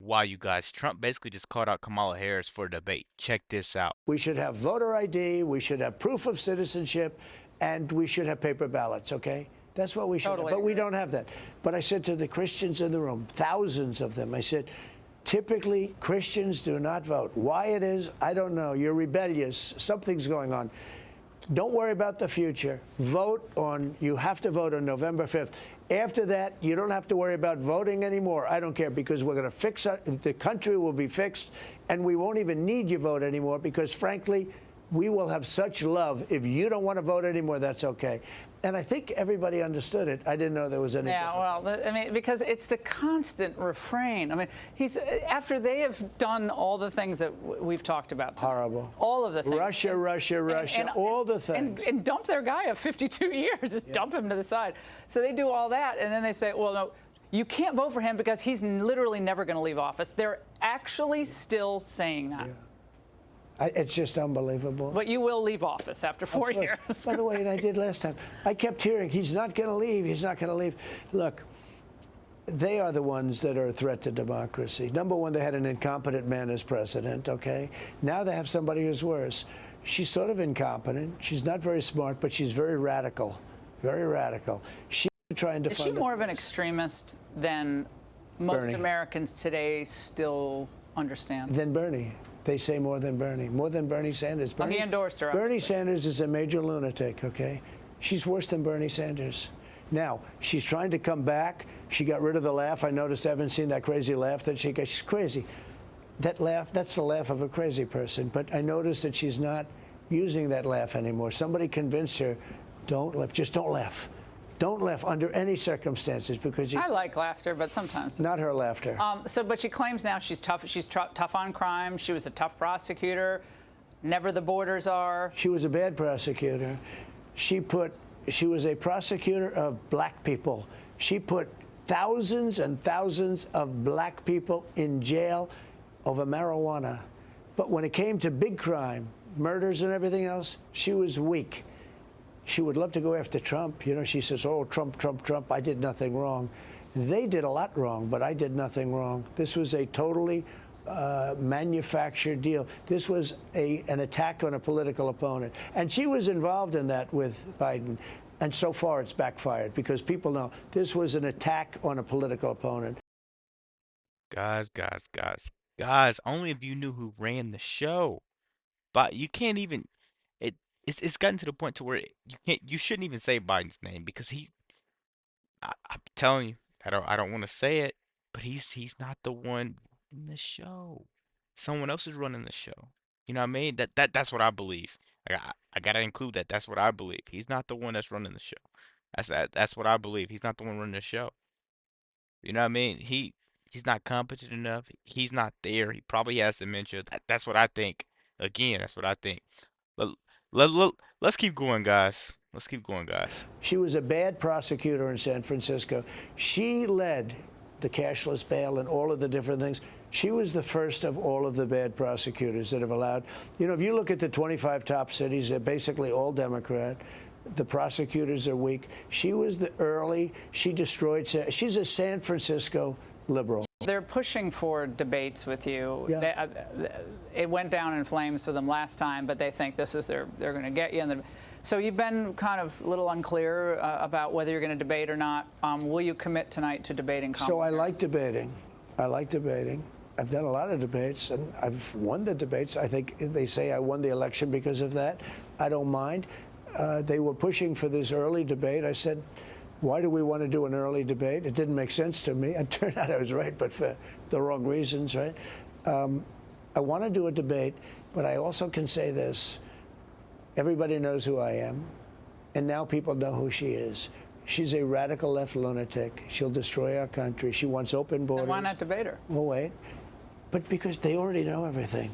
why, you guys. Trump basically just called out Kamala Harris for a debate. Check this out. We should have voter ID, we should have proof of citizenship, and we should have paper ballots, okay? That's what we should have, but we don't have that. But I said to the Christians in the room, thousands of them, I said, typically Christians do not vote. Why it is, I don't know. You're rebellious. Something's going on. Don't worry about the future. You have to vote on November 5th. After that, you don't have to worry about voting anymore. I don't care, because we're going to fix it. The country will be fixed, and we won't even need your vote anymore, because frankly, we will have such love. If you don't want to vote anymore, that's okay. And I think everybody understood it. I didn't know there was any. Yeah, well, I mean, because it's the constant refrain. I mean, after they have done all the things that we've talked about tonight. Horrible. All of the things. Russia, all the things. And dump their guy of 52 years, just dump him to the side. So they do all that, and then they say, well, no, you can't vote for him because he's literally never going to leave office. They're actually still saying that. Yeah. It's just unbelievable. But you will leave office after 4 years. By the way, and I did last time, I kept hearing, he's not going to leave, he's not going to leave. Look, they are the ones that are a threat to democracy. Number one, they had an incompetent man as president, okay? Now they have somebody who's worse. She's sort of incompetent. She's not very smart, but she's very radical, very radical. She's trying to Is she more of an extremist than most Americans today still understand? Than Bernie. They say more than Bernie Sanders. He endorsed her. Bernie Sanders is a major lunatic, okay? She's worse than Bernie Sanders. Now, she's trying to come back. She got rid of the laugh. I noticed, I haven't seen that crazy laugh that she got. She's crazy. That laugh, that's the laugh of a crazy person. But I noticed that she's not using that laugh anymore. Somebody convinced her, don't laugh, just don't laugh. Don't laugh under any circumstances, because I like laughter, but sometimes not her laughter. But she claims now she's tough. She's tough on crime. She was a tough prosecutor. Never the borders are. She was a bad prosecutor. She was a prosecutor of black people. She put thousands and thousands of black people in jail over marijuana. But when it came to big crime, murders and everything else, she was weak. She would love to go after Trump. You know, she says, oh, Trump, Trump, Trump, I did nothing wrong. They did a lot wrong, but I did nothing wrong. This was a totally manufactured deal. This was an attack on a political opponent. And she was involved in that with Biden. And so far, it's backfired, because people know this was an attack on a political opponent. Guys, only if you knew who ran the show. But you can't even... It's gotten to the point to where you shouldn't even say Biden's name, because I'm telling you, I don't want to say it, but he's not the one in the show. Someone else is running the show. You know what I mean? That's what I believe. I gotta include that. That's what I believe. He's not the one that's running the show. That's what I believe. He's not the one running the show. You know what I mean? He's not competent enough. He's not there. He probably has dementia. That's what I think. Again, that's what I think. But let's keep going, guys. Let's keep going, guys. She was a bad prosecutor in San Francisco. She led the cashless bail and all of the different things. She was the first of all of the bad prosecutors that have allowed. You know, if you look at the 25 top cities, they're basically all Democrat. The prosecutors are weak. She was she destroyed. She's a San Francisco liberal. They're pushing for debates with you. Yeah. It went down in flames for them last time, but they think this is they're going to get you. So you've been kind of a little unclear about whether you're going to debate or not. Will you commit tonight to debating Kamala So I Harris? like debating. I like debating. I've done a lot of debates, and I've won the debates. I think they say I won the election because of that. I don't mind. They were pushing for this early debate. I said, why do we want to do an early debate? It didn't make sense to me. It turned out I was right, but for the wrong reasons, right? I want to do a debate, but I also can say this. Everybody knows who I am, and now people know who she is. She's a radical left lunatic. She'll destroy our country. She wants open borders. Then why not debate her? Well, wait. But because they already know everything.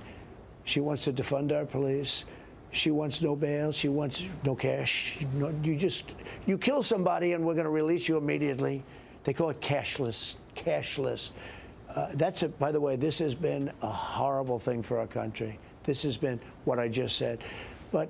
She wants to defund our police. She wants no bail. She wants no cash. You kill somebody and we're going to release you immediately. They call it cashless. By the way, this has been a horrible thing for our country. This has been what I just said. But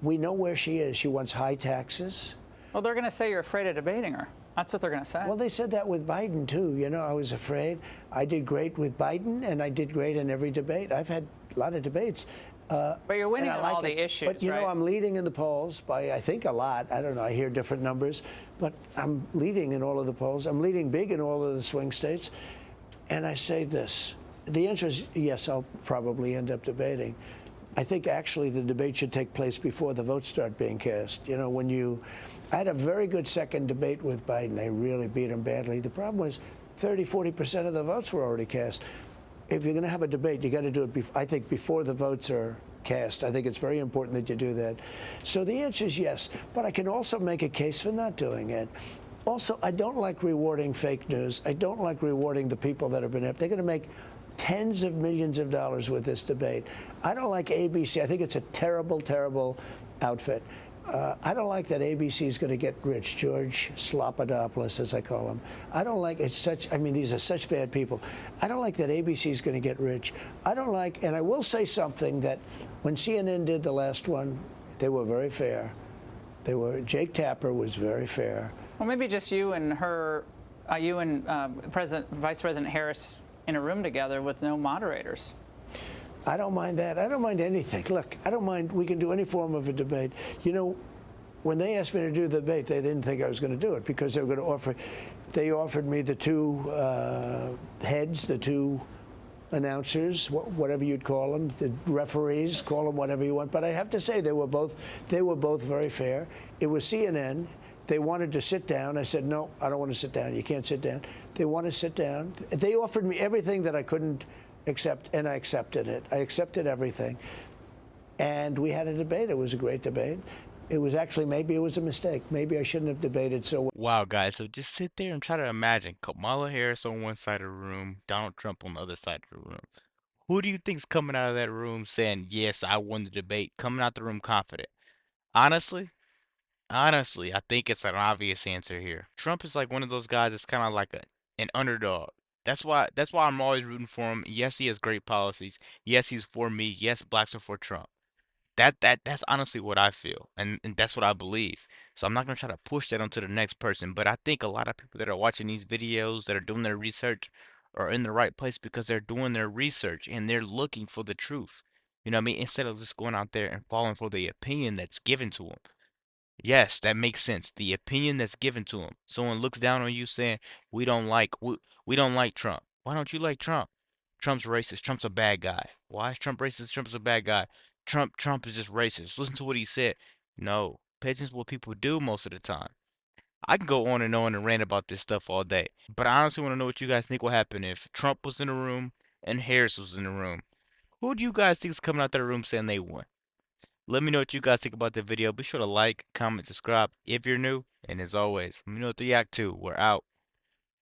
we know where she is. She wants high taxes. Well, they're going to say you're afraid of debating her. That's what they're going to say. Well, they said that with Biden, too. You know, I was afraid. I did great with Biden, and I did great in every debate. I've had a lot of debates. But you're winning And I on like all the it. issues, But, you right? know, I'm leading in the polls by, I think, a lot. I don't know. I hear different numbers. But I'm leading in all of the polls. I'm leading big in all of the swing states. And I say this. The answer is yes, I'll probably end up debating. I think actually the debate should take place before the votes start being cast. You know, I had a very good second debate with Biden. I really beat him badly. The problem was 30–40% of the votes were already cast. If you're going to have a debate, you got to do it, I think, before the votes are cast. I think it's very important that you do that. So the answer is yes, but I can also make a case for not doing it. Also, I don't like rewarding fake news. I don't like rewarding the people that have been, if they're going to make tens of millions of dollars with this debate. I don't like ABC. I think it's a terrible, terrible outfit. I don't like that ABC is going to get rich. George Slopadopoulos, as I call him. I don't like it's such. I mean, these are such bad people. I don't like that ABC is going to get rich. I don't like, and I will say something that when CNN did the last one, they were very fair. Jake Tapper was very fair. Well, maybe just you and her, you and Vice President Harris in a room together with no moderators. I don't mind that. I don't mind anything. Look, I don't mind. We can do any form of a debate. You know, when they asked me to do the debate, they didn't think I was going to do it because they were going to offer. They offered me the two heads, the two announcers, whatever you'd call them, the referees, call them whatever you want. But I have to say, they were both very fair. It was CNN. They wanted to sit down. I said, no, I don't want to sit down. You can't sit down. They want to sit down. They offered me everything that I couldn't accept, and I accepted it. I accepted everything. And we had a debate. It was a great debate. It was actually, maybe it was a mistake. Maybe I shouldn't have debated so well. Wow, guys, so just sit there and try to imagine Kamala Harris on one side of the room, Donald Trump on the other side of the room. Who do you think's coming out of that room saying, yes, I won the debate, coming out the room confident? Honestly, honestly, I think it's an obvious answer here. Trump is like one of those guys that's kind of like an underdog. That's why I'm always rooting for him. Yes, he has great policies. Yes, he's for me. Yes, blacks are for Trump. That's honestly what I feel, and that's what I believe. So I'm not gonna try to push that onto the next person, but I think a lot of people that are watching these videos that are doing their research are in the right place because they're doing their research and they're looking for the truth. You know what I mean? Instead of just going out there and falling for the opinion that's given to them. Yes, that makes sense. The opinion that's given to them. Someone looks down on you saying, we don't like Trump." Why don't you like Trump? Trump's racist. Trump's a bad guy. Why is Trump racist? Trump's a bad guy. Trump is just racist. Listen to what he said. No, pay attention to what people do most of the time. I can go on and rant about this stuff all day, but I honestly want to know what you guys think will happen if Trump was in the room and Harris was in the room. Who do you guys think is coming out that room saying they won? Let me know what you guys think about the video. Be sure to like, comment, subscribe if you're new. And as always, let me know what to react to. We're out.